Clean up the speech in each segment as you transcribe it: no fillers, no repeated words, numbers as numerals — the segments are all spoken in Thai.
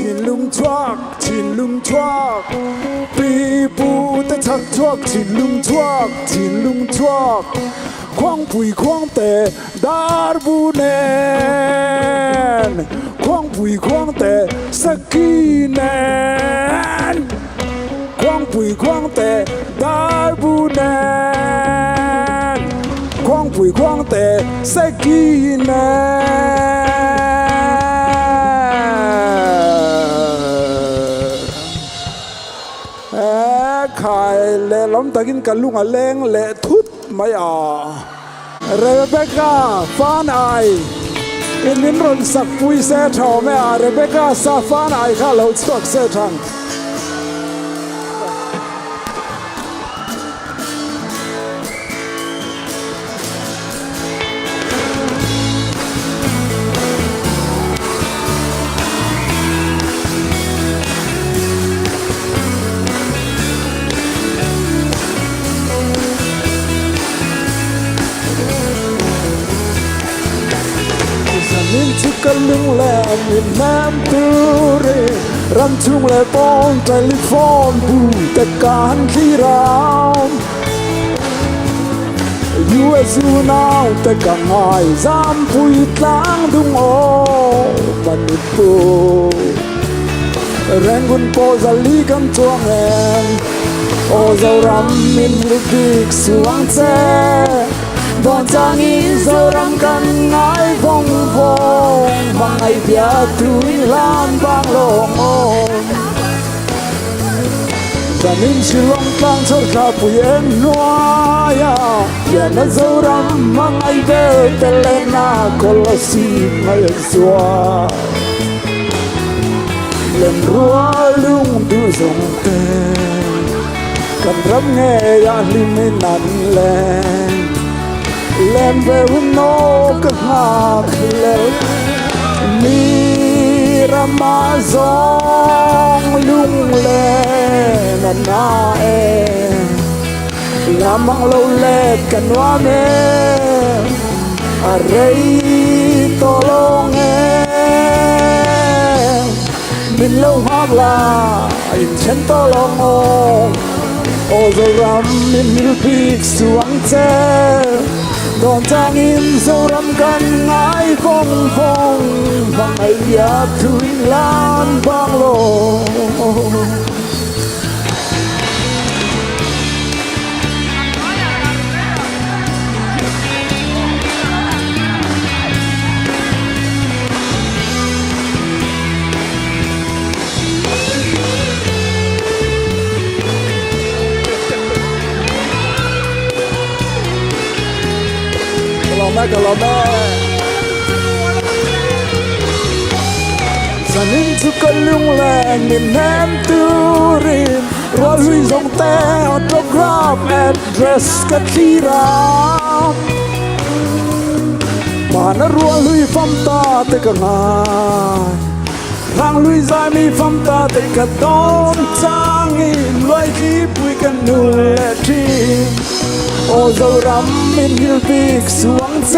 lung thuốc chín lung thuốc pi bu ta thắc thuốc chín lung thuốc khoang bụi khoang tè dar bu nen khoang bụi khoang tè saki nen khoang bụi khoang tè dar bu nen khoang bụi khoang tè saki nenขายเล่ล้อมตะกินกันลุงอะเลงเละทุดไม่อเรเบคก้าฟานไออินวินรนสักปุยเซทอไม่เรเบคก้าซาฟานไอข้าเราสตอกเซทังมินทุกกะลุงและมินน้ำตูเรรำทุ่งและป้องเทลิฟอนบูแต่การที่เราอยู่สูนาวแต่กังไงจำปุยตางดุงโอบันดปูแรงกุนโปซาลีกันตัวเองโอเจ้ารำมินลิบิกสวงเจดอนจางอินเจ้ารำกันไงฟงฟงบางไอเดียตุยลานบางโลงโอจะนิ่งชิลงกลางชดขาปุยเอ็นนัวยาอย่าน่าเจ้ารำบางไอเดียแต่เล่นหน้าคนละสีไม่สัวเล่นรัวลุงดูสงเตกันรับเงยาลิมินันแลเล่นเวรโนก็หาเพลมีรามาซองลุงเล่นนาเอลามังเราเล่กันว่าเมอะไรตอลงเอมินเล่าฮักลาอินเชนตอลงโอเจ้ารำมินมิลพิกสวงเจดอนจางอินเจ้ารำกันไงฟงฟงบางไอเดียทุยลานบางโลแม่ก็รอแม่สันนิษฐานกันลุงแรงมินแนมตูรินรอลุยส่งแต่อดรับรับแอดเดรสกันที่รักบ้านรัวลุยฟัมตาแต่ก็ง่ายทางลุยใจมีฟัมตาแต่ก็ต้องจางอินลอยที่ปุยกันดูแลทีโอเจ้ารำมินฮิลบิกสวงเจ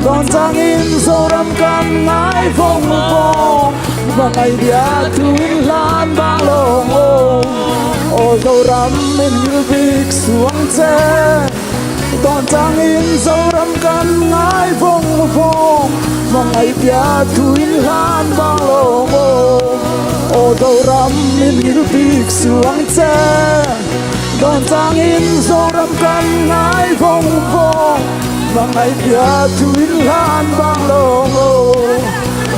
ดอนจางอินเจ้ารำกันไงฟงฟงบางไอเดียทุยลานบางโลงโอเจ้ารำมินฮิลบิกสวงเจดอนจางอินเจ้ารำกันไงฟงฟงบางไอเดียทุยลานบางโลงโอเจ้ารำมินฮิลบิกสวงเจดอนจางอินโซรำกันไงฟงฟงบางไอเดียทุยลานบางโลง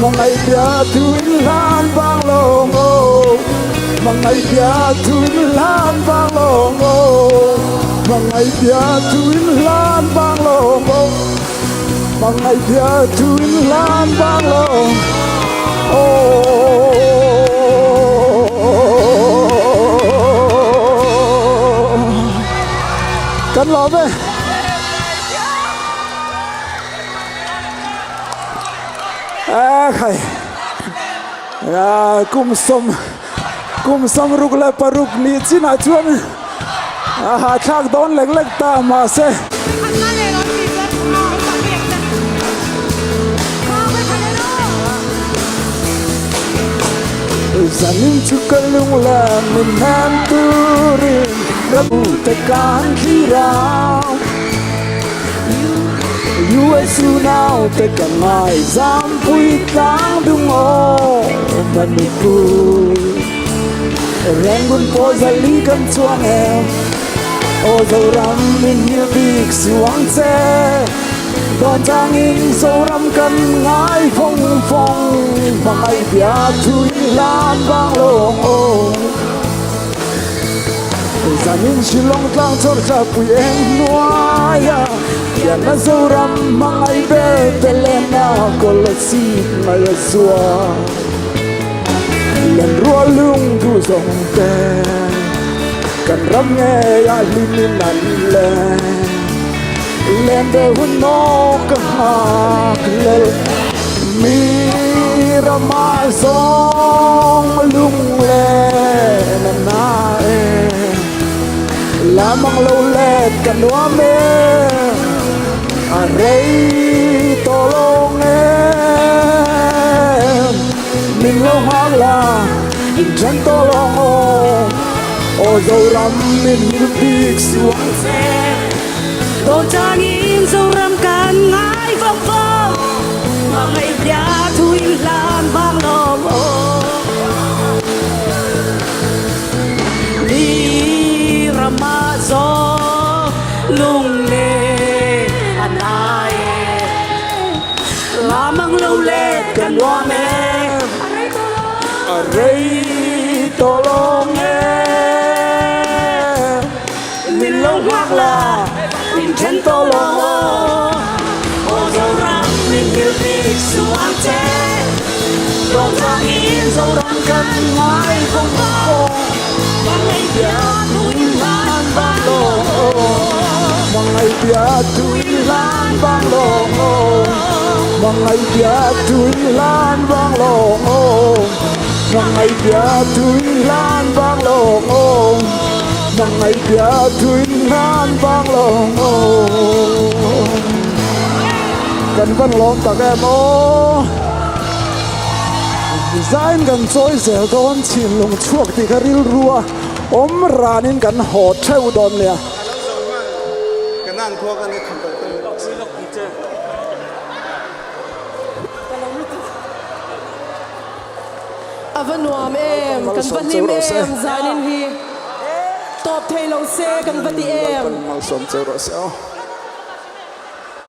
บางไอเดียทุยลานบางโลงบางไอเดียทุยลานบางโลงบางไอเดียทุยลานบางโลงบางไอเดียทุยลานบางโลงโอ้กันรอไหมใครกุมสมรุกและปรุกนี้ที่น่าชวนหาชักโดนเล็กๆตามมาเส Zanin cukalung lamin hanturin Rabu tekan kirau Yesu now tekan mai zampui tang dung o Manipur Rengun po zali kan chuang em O zoram min hiu big suang che Don chang in zoram kan ngai phong phong Mai bia thui lan bang long o Zanin shilong tlang chor cha pui eng nuaya Ya na zoram mangai be belena kolasi mai azua Len rua lung du zong te Kan ram nghe ya limin nan le Len de hun no ka hak le Mi rama zong lung le na na e Lamang lâu let kan wa me A rei tolong em Min lâu hang la In chan tolong o dâu ram min hiu big suang xe Tôn trang in dâu ram can ngái vòng vòng Mà ngày bia thui lan vang lòng ô Đi rama gió lung lê anh ai La mang lâu lê cần hoa mẹ A rei tolong em Min lâu hoặc là Min chân tô lô Ô dâu răng Min hiu big suang che Tôn trang in dâu ram can ngái vòng vòng Mà ngày bia thui lan vang lòng ô Mangai bia thui lan bang long o Mangai bia thui lan bang long o Mangai bia thui lan bang long o Mangai bia thui lan bang long o Kan van long tak em o Design kan choi zel don chin lung chuak ti karil rua Om ranin kan hot theu don lia cái nan thua cái này không phải Avan nuam em kan vanim em zanin hi top thei lo se kan vati em Mal som chero sao